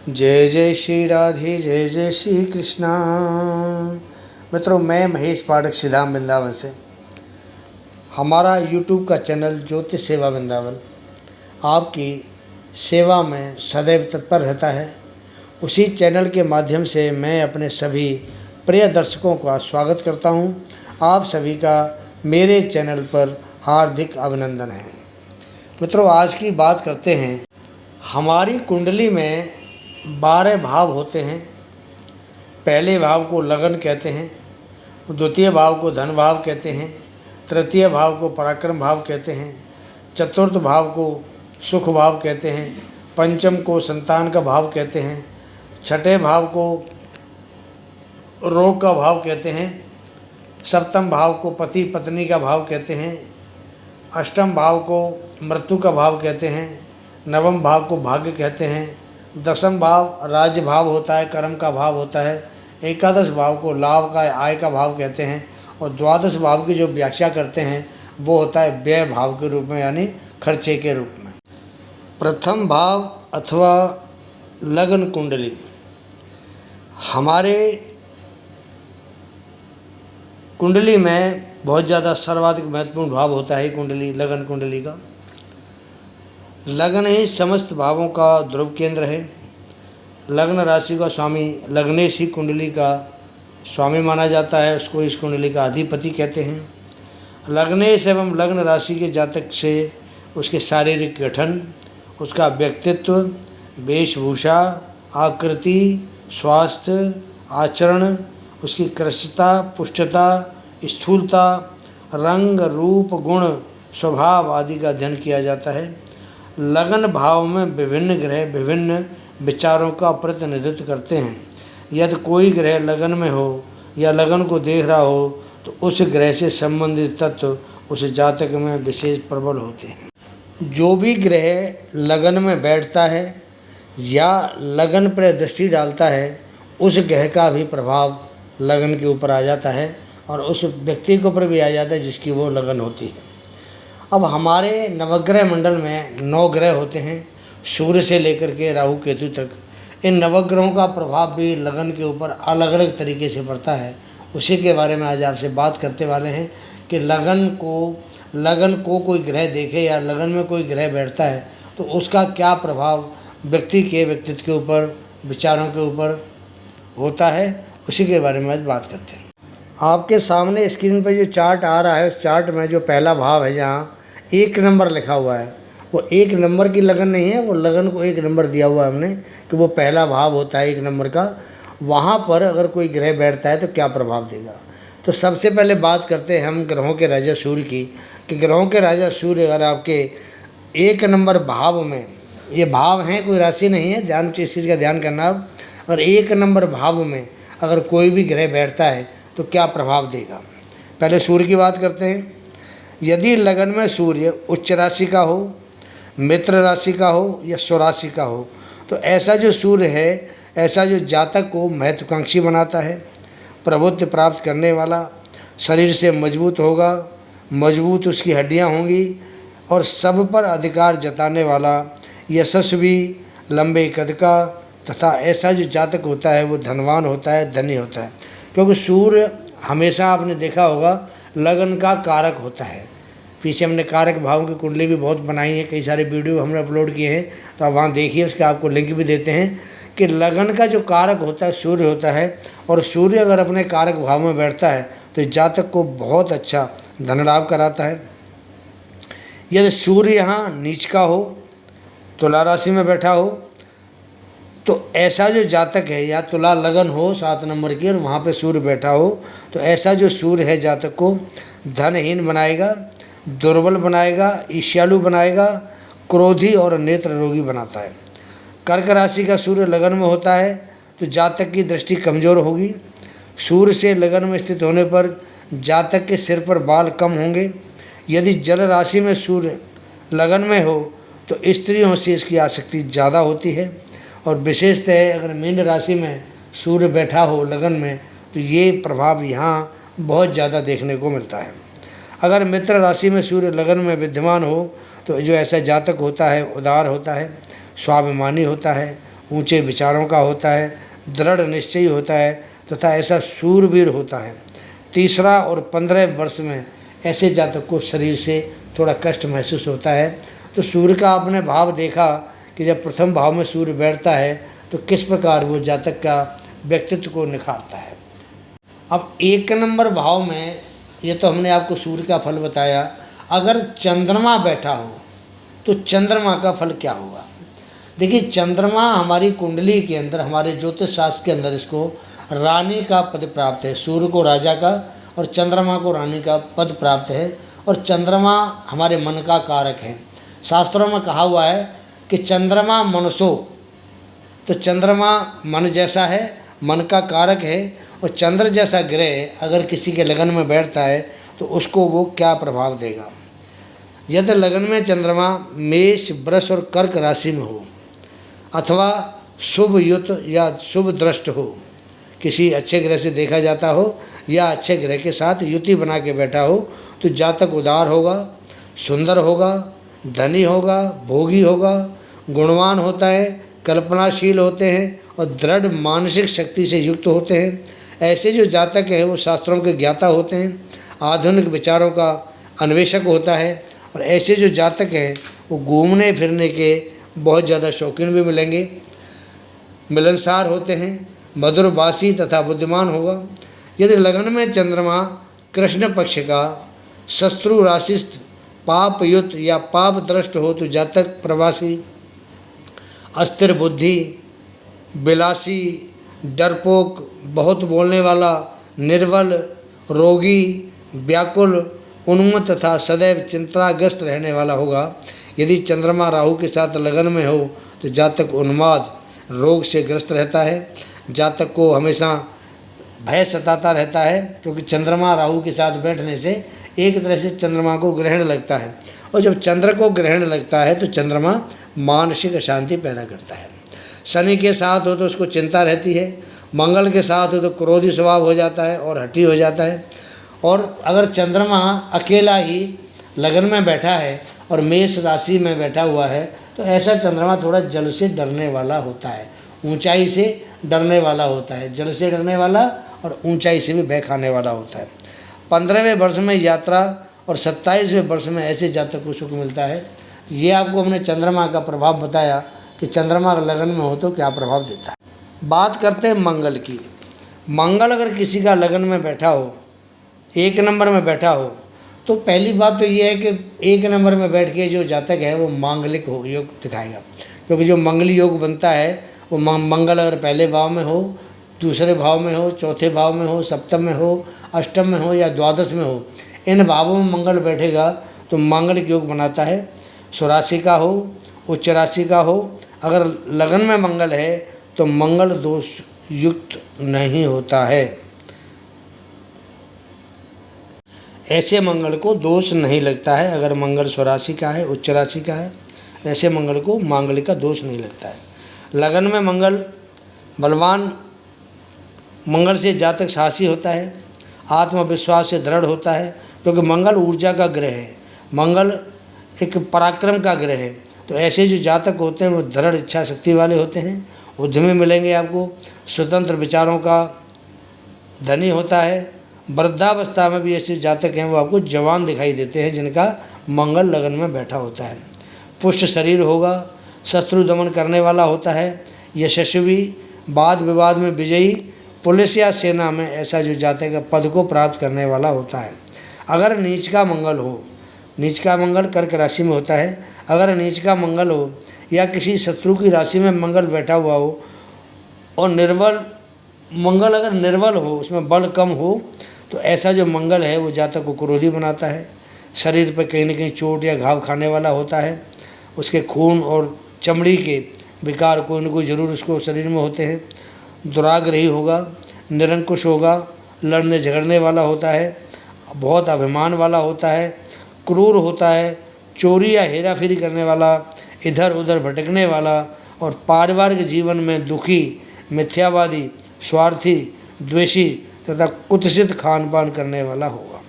जय जय श्री राधे, जय जय श्री कृष्णा। मित्रों, मैं महेश पाठक सिधाम वृंदावन से। हमारा यूट्यूब का चैनल ज्योतिष सेवा वृंदावन आपकी सेवा में सदैव तत्पर रहता है। उसी चैनल के माध्यम से मैं अपने सभी प्रिय दर्शकों का स्वागत करता हूं। आप सभी का मेरे चैनल पर हार्दिक अभिनंदन है। मित्रों, आज की बात करते हैं। हमारी कुंडली में 12 भाव होते हैं। पहले भाव को लगन कहते हैं, द्वितीय भाव को धन भाव कहते हैं, तृतीय भाव को पराक्रम भाव कहते हैं, चतुर्थ भाव को सुख भाव कहते हैं, पंचम को संतान का भाव कहते हैं, छठे भाव को रोग का भाव कहते हैं, सप्तम भाव को पति पत्नी का भाव कहते हैं, अष्टम भाव को मृत्यु का भाव कहते हैं, नवम भाव को भाग्य कहते हैं, दसम भाव राज्य भाव होता है, कर्म का भाव होता है, एकादश भाव को लाभ का आय का भाव कहते हैं, और द्वादश भाव की जो व्याख्या करते हैं वो होता है व्यय भाव के रूप में, यानी खर्चे के रूप में। प्रथम भाव अथवा लगन कुंडली हमारे कुंडली में बहुत ज़्यादा सर्वाधिक महत्वपूर्ण भाव होता है कुंडली, लगन कुंडली का। लगन ही समस्त भावों का ध्रुव केंद्र है। लग्न राशि का स्वामी लग्नेश ही कुंडली का स्वामी माना जाता है, उसको इस कुंडली का अधिपति कहते हैं। लग्नेश एवं लग्न राशि के जातक से उसके शारीरिक गठन, उसका व्यक्तित्व, वेशभूषा, आकृति, स्वास्थ्य, आचरण, उसकी कृशता, पुष्टता, स्थूलता, रंग, रूप, गुण, स्वभाव आदि का अध्ययन किया जाता है। लगन भाव में विभिन्न ग्रह विभिन्न विचारों का प्रतिनिधित्व करते हैं। यदि कोई ग्रह लगन में हो या लगन को देख रहा हो तो उस ग्रह से संबंधित तत्व उस जातक में विशेष प्रबल होते हैं। जो भी ग्रह लगन में बैठता है या लगन पर दृष्टि डालता है, उस ग्रह का भी प्रभाव लगन के ऊपर आ जाता है और उस व्यक्ति के ऊपर भी आ जाता है जिसकी वो लगन होती है। अब हमारे नवग्रह मंडल में 9 ग्रह होते हैं, सूर्य से लेकर के राहु केतु तक। इन नवग्रहों का प्रभाव भी लगन के ऊपर अलग अलग तरीके से पड़ता है। उसी के बारे में आज आपसे बात करते वाले हैं कि लगन को कोई ग्रह देखे या लगन में कोई ग्रह बैठता है तो उसका क्या प्रभाव व्यक्ति के व्यक्तित्व के ऊपर, विचारों के ऊपर होता है। उसी के बारे में आज बात करते हैं। आपके सामने स्क्रीन पर जो चार्ट आ रहा है, उस चार्ट में जो पहला भाव है जहाँ 1 नंबर लिखा हुआ है, वो 1 नंबर की लगन नहीं है, वो लगन को 1 नंबर दिया हुआ है हमने कि वो पहला भाव होता है 1 नंबर का। वहाँ पर अगर कोई ग्रह बैठता है तो क्या प्रभाव देगा। तो सबसे पहले बात करते हैं हम ग्रहों के राजा सूर्य की, कि ग्रहों के राजा सूर्य अगर आपके 1 नंबर भाव में, ये भाव हैं कोई राशि नहीं है, ध्यान इस चीज़ का ध्यान करना। आप अगर 1 नंबर भाव में अगर कोई भी ग्रह बैठता है तो क्या प्रभाव देगा। पहले सूर्य की बात करते हैं। यदि लगन में सूर्य उच्च राशि का हो, मित्र राशि का हो या स्वराशि का हो, तो ऐसा जो सूर्य है, ऐसा जो जातक को महत्वाकांक्षी बनाता है, प्रभुत्व प्राप्त करने वाला, शरीर से मजबूत होगा, मजबूत उसकी हड्डियां होंगी और सब पर अधिकार जताने वाला, यशस्वी, लंबे कद का, तथा ऐसा जो जातक होता है वो धनवान होता है, धनी होता है। क्योंकि सूर्य हमेशा आपने देखा होगा लगन का कारक होता है। पीछे हमने कारक भाव की कुंडली भी बहुत बनाई है, कई सारे वीडियो हमने अपलोड किए हैं, तो आप वहाँ देखिए, उसके आपको लिंक भी देते हैं कि लगन का जो कारक होता है सूर्य होता है। और सूर्य अगर अपने कारक भाव में बैठता है तो जातक को बहुत अच्छा धन लाभ कराता है। यदि सूर्य यहाँ नीच का हो, तुला राशि में बैठा हो, तो ऐसा जो जातक है, या तुला लगन हो 7 नंबर की और वहाँ पे सूर्य बैठा हो, तो ऐसा जो सूर्य है जातक को धनहीन बनाएगा, दुर्बल बनाएगा, ईर्ष्यालु बनाएगा, क्रोधी और नेत्र रोगी बनाता है। कर्क राशि का सूर्य लगन में होता है तो जातक की दृष्टि कमज़ोर होगी। सूर्य से लगन में स्थित होने पर जातक के सिर पर बाल कम होंगे। यदि जल राशि में सूर्य लगन में हो तो स्त्रियों से इसकी आसक्ति ज़्यादा होती है। और विशेषतः अगर मीन राशि में सूर्य बैठा हो लगन में तो ये प्रभाव यहाँ बहुत ज़्यादा देखने को मिलता है। अगर मित्र राशि में सूर्य लगन में विद्यमान हो तो जो ऐसा जातक होता है उदार होता है, स्वाभिमानी होता है, ऊंचे विचारों का होता है, दृढ़ निश्चयी होता है तथा ऐसा शूरवीर होता है। तीसरा और 15 वर्ष में ऐसे जातक को शरीर से थोड़ा कष्ट महसूस होता है। तो सूर्य का आपने भाव देखा कि जब प्रथम भाव में सूर्य बैठता है तो किस प्रकार वो जातक का व्यक्तित्व को निखारता है। अब 1 नंबर भाव में, ये तो हमने आपको सूर्य का फल बताया, अगर चंद्रमा बैठा हो तो चंद्रमा का फल क्या होगा। देखिए, चंद्रमा हमारी कुंडली के अंदर, हमारे ज्योतिष शास्त्र के अंदर इसको रानी का पद प्राप्त है। सूर्य को राजा का और चंद्रमा को रानी का पद प्राप्त है। और चंद्रमा हमारे मन का कारक है। शास्त्रों में कहा हुआ है कि चंद्रमा मनसो, तो चंद्रमा मन जैसा है, मन का कारक है। और चंद्र जैसा ग्रह अगर किसी के लगन में बैठता है तो उसको वो क्या प्रभाव देगा। यदि लगन में चंद्रमा मेष, वृष और कर्क राशि में हो अथवा शुभ युत या शुभ दृष्ट हो, किसी अच्छे ग्रह से देखा जाता हो या अच्छे ग्रह के साथ युति बना के बैठा हो, तो जातक उदार होगा, सुंदर होगा, धनी होगा, भोगी होगा, गुणवान होता है, कल्पनाशील होते हैं और दृढ़ मानसिक शक्ति से युक्त होते हैं। ऐसे जो जातक हैं वो शास्त्रों के ज्ञाता होते हैं, आधुनिक विचारों का अन्वेषक होता है। और ऐसे जो जातक हैं वो घूमने फिरने के बहुत ज़्यादा शौकीन भी मिलेंगे, मिलनसार होते हैं, मधुरभाषी तथा बुद्धिमान होगा। यदि लगन में चंद्रमा कृष्ण पक्ष का शत्रु राशिस्थ, पाप युक्त या पाप दृष्ट हो तो जातक प्रवासी, अस्थिर बुद्धि, बिलासी, डरपोक, बहुत बोलने वाला, निर्बल, रोगी, व्याकुल, उन्मत्त तथा सदैव चिंताग्रस्त रहने वाला होगा। यदि चंद्रमा राहु के साथ लगन में हो तो जातक उन्माद रोग से ग्रस्त रहता है। जातक को हमेशा भय सताता रहता है, क्योंकि चंद्रमा राहु के साथ बैठने से एक तरह से चंद्रमा को ग्रहण लगता है। और जब चंद्र को ग्रहण लगता है तो चंद्रमा मानसिक अशांति पैदा करता है। शनि के साथ हो तो उसको चिंता रहती है, मंगल के साथ हो तो क्रोधी स्वभाव हो जाता है और हठी हो जाता है। और अगर चंद्रमा अकेला ही लगन में बैठा है और मेष राशि में बैठा हुआ है तो ऐसा चंद्रमा थोड़ा जल से डरने वाला होता है, ऊंचाई से डरने वाला होता है, जल से डरने वाला और ऊंचाई से भी भय खाने वाला होता है। 15वें वर्ष में यात्रा और 27वें वर्ष में ऐसे जातक को सुख मिलता है। ये आपको हमने चंद्रमा का प्रभाव बताया कि चंद्रमा लगन में हो तो क्या प्रभाव देता है। बात करते हैं मंगल की। मंगल अगर किसी का लगन में बैठा हो, 1 नंबर में बैठा हो, तो पहली बात तो ये है कि 1 नंबर में बैठ के जो जातक है वो मांगलिक हो योग दिखाएगा। क्योंकि जो मंगली योग बनता है वो मंगल अगर पहले भाव में हो, दूसरे भाव में हो, चौथे भाव में हो, सप्तम में हो, अष्टम में हो या द्वादश में हो, इन भावों में मंगल बैठेगा तो मांगलिक योग बनाता है। स्वराशि का हो, उच्च राशि का हो, अगर लगन में मंगल है तो मंगल दोष युक्त नहीं होता है। ऐसे मंगल को दोष नहीं लगता है। अगर मंगल स्वराशि का है, उच्च राशि का है, ऐसे मंगल को मांगलिक का दोष नहीं लगता है। लगन में मंगल बलवान मंगल से जातक साहसी होता है, आत्मविश्वास से दृढ़ होता है, क्योंकि मंगल ऊर्जा का ग्रह है, मंगल एक पराक्रम का ग्रह है। तो ऐसे जो जातक होते हैं वो दृढ़ इच्छा शक्ति वाले होते हैं, उद्यमी मिलेंगे आपको, स्वतंत्र विचारों का धनी होता है। वृद्धावस्था में भी ऐसे जातक हैं वो आपको जवान दिखाई देते हैं जिनका मंगल लगन में बैठा होता है। पुष्ट शरीर होगा, शत्रु दमन करने वाला होता है, यशस्वी, वाद विवाद में विजयी, पुलिस या सेना में ऐसा जो जातक है पद को प्राप्त करने वाला होता है। अगर नीच का मंगल हो, नीच का मंगल कर्क राशि में होता है, अगर नीच का मंगल हो या किसी शत्रु की राशि में मंगल बैठा हुआ हो और निर्बल मंगल अगर निर्बल हो, उसमें बल कम हो, तो ऐसा जो मंगल है वो जातक को क्रोधी बनाता है। शरीर पर कहीं न कहीं चोट या घाव खाने वाला होता है। उसके खून और चमड़ी के विकार कोई न कोई जरूर उसको शरीर में होते हैं। दुराग्रही होगा, निरंकुश होगा, लड़ने झगड़ने वाला होता है, बहुत अभिमान वाला होता है, क्रूर होता है, चोरी या हेरा फेरी करने वाला, इधर उधर भटकने वाला और पारिवारिक जीवन में दुखी, मिथ्यावादी, स्वार्थी, द्वेषी तथा कुत्सित खान पान करने वाला होगा।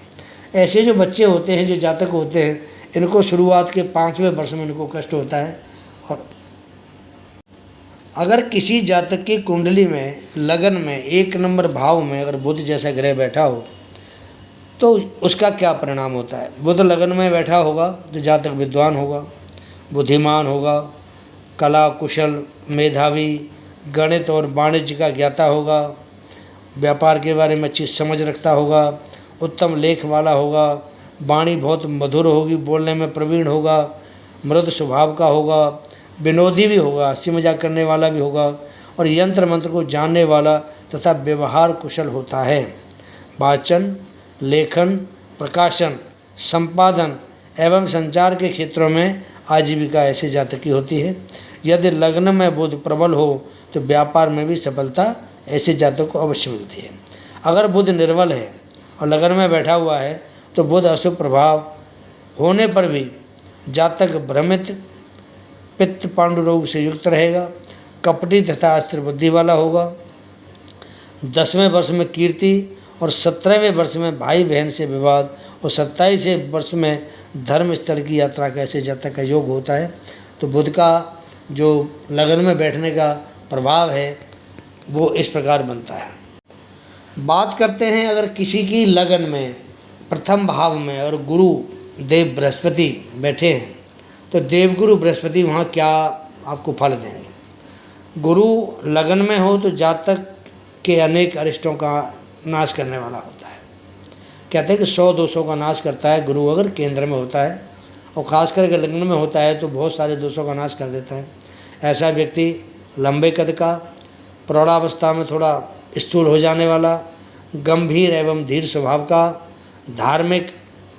ऐसे जो बच्चे होते हैं, जो जातक होते हैं, इनको शुरुआत के 5वें वर्ष में इनको कष्ट होता है अगर किसी जातक की कुंडली में लगन में 1 नंबर भाव में अगर बुध जैसा ग्रह बैठा हो तो उसका क्या परिणाम होता है। बुध लगन में बैठा होगा तो जातक विद्वान होगा, बुद्धिमान होगा, कला कुशल, मेधावी, गणित और वाणिज्य का ज्ञाता होगा, व्यापार के बारे में अच्छी समझ रखता होगा, उत्तम लेख वाला होगा, वाणी बहुत मधुर होगी, बोलने में प्रवीण होगा, मृदु स्वभाव का होगा, विनोदी भी होगा, हंसी मजाक करने वाला भी होगा और यंत्र मंत्र को जानने वाला तथा व्यवहार कुशल होता है। वाचन, लेखन, प्रकाशन, संपादन एवं संचार के क्षेत्रों में आजीविका ऐसे जातक की होती है। यदि लग्न में बुध प्रबल हो तो व्यापार में भी सफलता ऐसे जातक को अवश्य मिलती है। अगर बुध निर्बल है और लगन में बैठा हुआ है तो बुध अशुभ प्रभाव होने पर भी जातक भ्रमित, पित्त पांडु रोग से युक्त रहेगा, कपटी तथा अस्त्र बुद्धि वाला होगा। 10वें वर्ष में कीर्ति और 17वें वर्ष में भाई बहन से विवाद और 27वें वर्ष में धर्म स्थल की यात्रा का ऐसे जातक का योग होता है। तो बुध का जो लगन में बैठने का प्रभाव है वो इस प्रकार बनता है। बात करते हैं अगर किसी की लगन में प्रथम भाव में अगर गुरु देव बृहस्पति बैठे हैं तो देवगुरु बृहस्पति वहाँ क्या आपको फल देंगे। गुरु लगन में हो तो जातक के अनेक अरिष्टों का नाश करने वाला होता है। कहते हैं कि 100 दोषों का नाश करता है गुरु अगर केंद्र में होता है, और ख़ास करके लग्न में होता है तो बहुत सारे दोषों का नाश कर देता है। ऐसा व्यक्ति लंबे कद का, प्रौढ़ावस्था में थोड़ा स्थूल हो जाने वाला, गंभीर एवं धीर स्वभाव का, धार्मिक,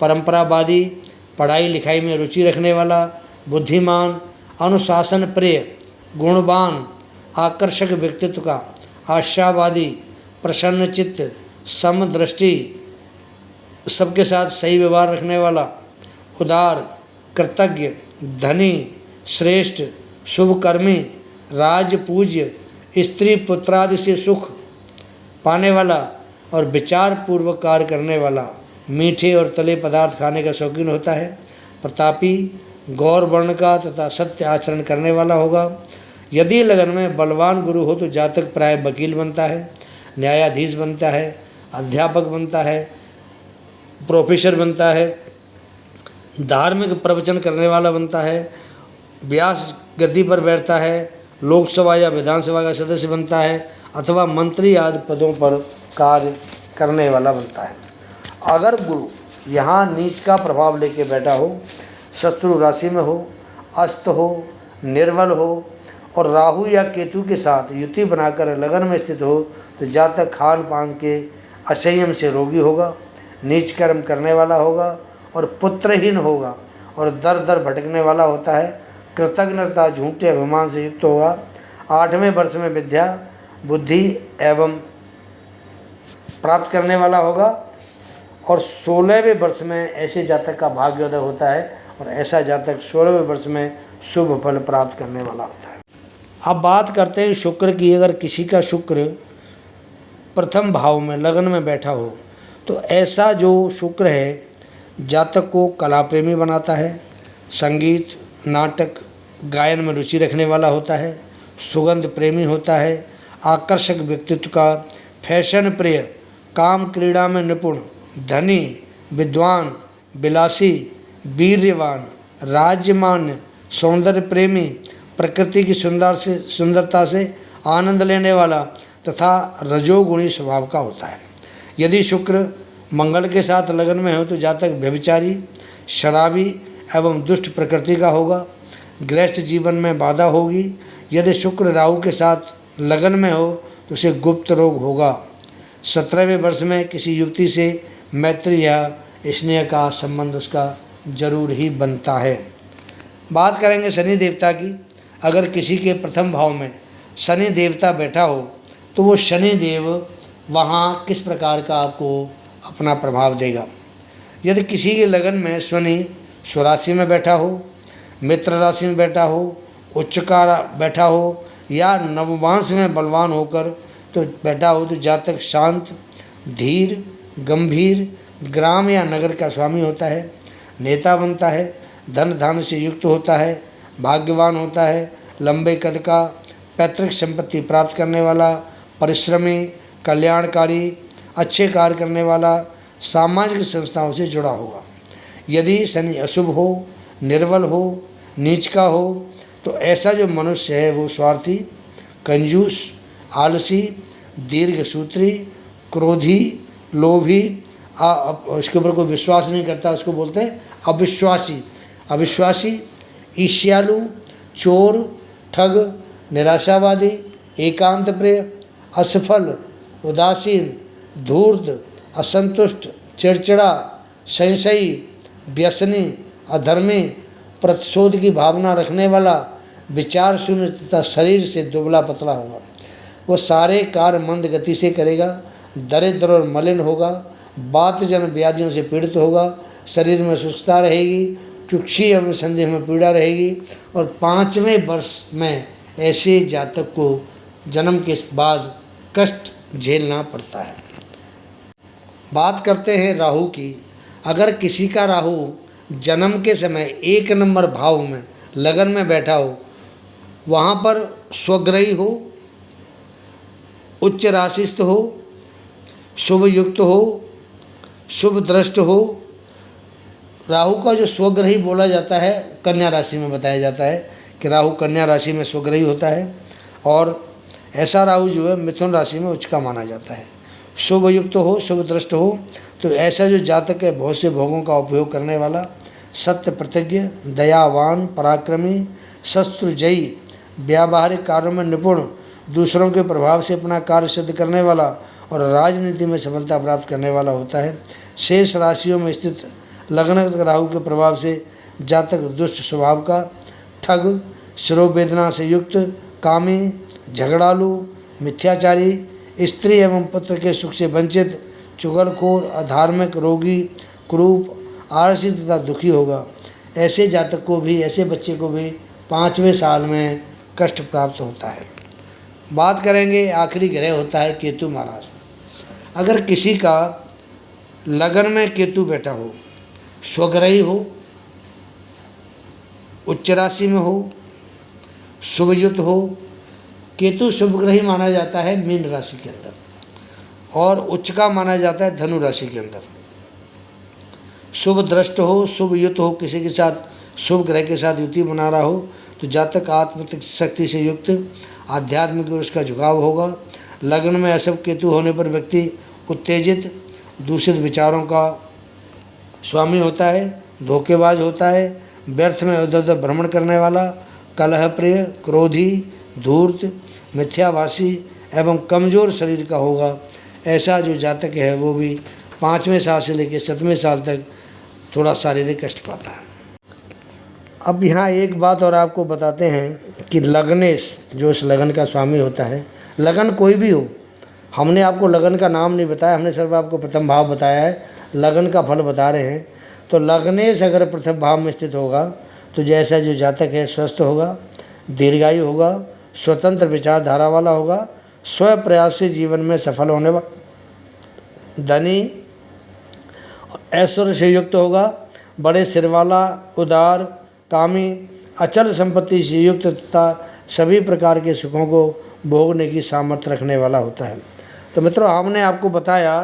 परंपरावादी, पढ़ाई लिखाई में रुचि रखने वाला, बुद्धिमान, अनुशासन प्रिय, गुणवान, आकर्षक व्यक्तित्व का, आशावादी, प्रसन्न चित्त, समदृष्टि, सबके साथ सही व्यवहार रखने वाला, उदार, कृतज्ञ, धनी, श्रेष्ठ, शुभकर्मी, राजपूज्य, स्त्री पुत्रादि से सुख पाने वाला और विचार पूर्वक कार्य करने वाला, मीठे और तले पदार्थ खाने का शौकीन होता है, प्रतापी, गौर वर्ण का तथा सत्य आचरण करने वाला होगा। यदि लगन में बलवान गुरु हो तो जातक प्राय वकील बनता है, न्यायाधीश बनता है, अध्यापक बनता है, प्रोफेसर बनता है, धार्मिक प्रवचन करने वाला बनता है, व्यास गद्दी पर बैठता है, लोकसभा या विधानसभा का सदस्य बनता है अथवा मंत्री आदि पदों पर कार्य करने वाला बनता है। अगर गुरु यहाँ नीच का प्रभाव लेके बैठा हो, शत्रु राशि में हो, अस्त हो, निर्बल हो और राहु या केतु के साथ युति बनाकर लगन में स्थित हो तो जातक खान पान के असंयम से रोगी होगा, नीच कर्म करने वाला होगा और पुत्रहीन होगा और दर दर भटकने वाला होता है। कृतज्ञता, झूठे अभिमान से युक्त होगा। 8वें वर्ष में विद्या, बुद्धि एवं प्राप्त करने वाला होगा और 16वें वर्ष में ऐसे जातक का भाग्योदय होता है और ऐसा जातक 16वें वर्ष में शुभ फल प्राप्त करने वाला होता है। अब बात करते हैं शुक्र की। अगर किसी का शुक्र प्रथम भाव में लगन में बैठा हो तो ऐसा जो शुक्र है जातक को कला प्रेमी बनाता है, संगीत, नाटक, गायन में रुचि रखने वाला होता है, सुगंध प्रेमी होता है, आकर्षक व्यक्तित्व का, फैशन प्रिय, काम क्रीड़ा में निपुण, धनी, विद्वान, विलासी, वीर्यवान, राज्यमान्य, सौंदर्य प्रेमी, प्रकृति की सुंदरता से आनंद लेने वाला तथा रजोगुणी स्वभाव का होता है। यदि शुक्र मंगल के साथ लगन में हो तो जातक व्यभिचारी, शराबी एवं दुष्ट प्रकृति का होगा। गृहस्थ जीवन में बाधा होगी। यदि शुक्र राहु के साथ लगन में हो तो उसे गुप्त रोग होगा। 17वें वर्ष में किसी युवती से मैत्री या स्नेह का संबंध उसका जरूर ही बनता है। बात करेंगे शनि देवता की। अगर किसी के प्रथम भाव में शनि देवता बैठा हो तो वो शनि देव वहाँ किस प्रकार का आपको अपना प्रभाव देगा। यदि किसी के लगन में शनि स्वराशि में बैठा हो, मित्र राशि में बैठा हो, उच्च का बैठा हो या नवमांश में बलवान होकर तो बैठा हो तो जातक शांत, धीर, गंभीर, ग्राम या नगर का स्वामी होता है, नेता बनता है, धन धान्य से युक्त होता है, भाग्यवान होता है, लंबे कद का, पैतृक संपत्ति प्राप्त करने वाला, परिश्रमी, कल्याणकारी, अच्छे कार्य करने वाला, सामाजिक संस्थाओं से जुड़ा होगा। यदि शनि अशुभ हो, निर्बल हो, नीच का हो, तो ऐसा जो मनुष्य है वो स्वार्थी, कंजूस, आलसी, दीर्घसूत्री, क्रोधी, लोभी, उसके ऊपर कोई विश्वास नहीं करता, उसको बोलते हैं अविश्वासी, ईर्ष्यालु, चोर, ठग, निराशावादी, एकांत प्रिय, असफल, उदासीन, धूर्त, असंतुष्ट, चिड़चिड़ा, संशयी, व्यसनी, अधर्मी, प्रतिशोध की भावना रखने वाला, विचार शून्य तथा शरीर से दुबला पतला होगा। वो सारे कार्य मंद गति से करेगा, दरिद्र और मलिन होगा, वातजन्य व्याधियों से पीड़ित होगा, शरीर में सुस्तता रहेगी, चुक्षी एवं संदेह में पीड़ा रहेगी, और 5वें वर्ष में ऐसे जातक को जन्म के बाद कष्ट झेलना पड़ता है। बात करते हैं राहु की। अगर किसी का राहु जन्म के समय 1 नंबर भाव में लगन में बैठा हो, वहाँ पर स्वग्रही हो, उच्च राशिस्थ हो, शुभ युक्त हो, शुभ दृष्ट हो। राहु का जो स्वग्रही बोला जाता है, कन्या राशि में बताया जाता है कि राहु कन्या राशि में स्वग्रही होता है, और ऐसा राहु जो है मिथुन राशि में उच्च का माना जाता है। शुभ युक्त हो, शुभ दृष्ट हो, तो ऐसा जो जातक है बहुत से भोगों का उपयोग करने वाला, सत्य प्रतिज्ञ, दयावान, पराक्रमी, शस्त्रजयी, व्यावहारिक कार्यों में निपुण, दूसरों के प्रभाव से अपना कार्य सिद्ध करने वाला और राजनीति में सफलता प्राप्त करने वाला होता है। शेष राशियों में स्थित लग्न राहु के प्रभाव से जातक दुष्ट स्वभाव का, ठग, शिरोवेदना से युक्त, कामी, झगड़ालू, मिथ्याचारी, स्त्री एवं पुत्र के सुख से वंचित, चुगलखोर, अधार्मिक, रोगी, क्रूप, आलसी तथा दुखी होगा। ऐसे जातक को भी, ऐसे बच्चे को भी 5वें साल में कष्ट प्राप्त होता है। बात करेंगे, आखिरी ग्रह होता है केतु महाराज। अगर किसी का लगन में केतु बैठा हो, स्वग्रही हो, उच्च राशि में हो, शुभयुक्त हो, केतु शुभग्रही माना जाता है मीन राशि के अंदर, और उच्च का माना जाता है धनु राशि के अंदर। शुभ दृष्ट हो, शुभ युक्त हो, किसी के साथ शुभ ग्रह के साथ युति बना रहा हो, तो जातक आत्म शक्ति से युक्त, आध्यात्मिक और उसका झुकाव होगा। लग्न में अशुभ केतु होने पर व्यक्ति उत्तेजित, दूषित विचारों का स्वामी होता है, धोखेबाज होता है, व्यर्थ में इधर उधर भ्रमण करने वाला, कलह प्रिय, क्रोधी, धूर्त, मिथ्याभाषी एवं कमज़ोर शरीर का होगा। ऐसा जो जातक है वो भी 5वें साल से लेकर 7वें साल तक थोड़ा शारीरिक कष्ट पाता है। अब यहाँ एक बात और आपको बताते हैं कि लग्नेश जो इस लगन का स्वामी होता है, लगन कोई भी हो, हमने आपको लगन का नाम नहीं बताया, हमने सिर्फ आपको प्रथम भाव बताया है, लगन का फल बता रहे हैं। तो लग्नेश अगर प्रथम भाव में स्थित होगा तो जैसा जो जातक है स्वस्थ होगा, दीर्घायु होगा, स्वतंत्र विचारधारा वाला होगा, स्व प्रयास से जीवन में सफल होने वाला, धनी ऐश्वर्य से युक्त होगा, बड़े सिर वाला, उदार, कामी, अचल संपत्ति से युक्त तथा सभी प्रकार के सुखों को भोगने की सामर्थ्य रखने वाला होता है। तो मित्रों, हमने आपको बताया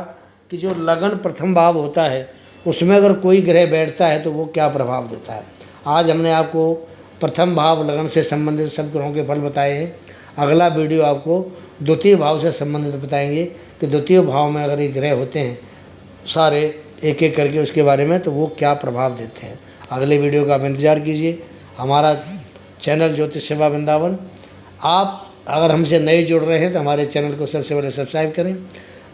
कि जो लगन प्रथम भाव होता है उसमें अगर कोई ग्रह बैठता है तो वो क्या प्रभाव देता है। आज हमने आपको प्रथम भाव लगन से संबंधित सब ग्रहों के फल बताए हैं। अगला वीडियो आपको द्वितीय भाव से संबंधित बताएंगे कि द्वितीय भाव में अगर ये ग्रह होते हैं सारे एक एक करके उसके बारे में, तो वो क्या प्रभाव देते हैं। अगले वीडियो का आप इंतज़ार कीजिए। हमारा चैनल ज्योतिष सेवा वृंदावन, आप अगर हमसे नए जुड़ रहे हैं तो हमारे चैनल को सबसे पहले सब्सक्राइब करें,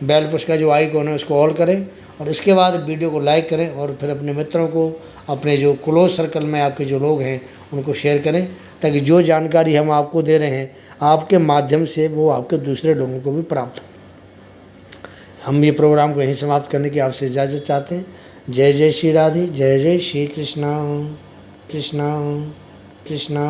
बेल पुश का जो आइकॉन है उसको ऑल करें, और इसके बाद वीडियो को लाइक करें, और फिर अपने मित्रों को, अपने जो क्लोज सर्कल में आपके जो लोग हैं उनको शेयर करें, ताकि जो जानकारी हम आपको दे रहे हैं आपके माध्यम से वो आपके दूसरे लोगों को भी प्राप्त हो। हम ये प्रोग्राम को यहीं समाप्त करने की आपसे इजाज़त चाहते हैं। जय जय श्री राधे, जय जय श्री कृष्णा कृष्णा कृष्णा।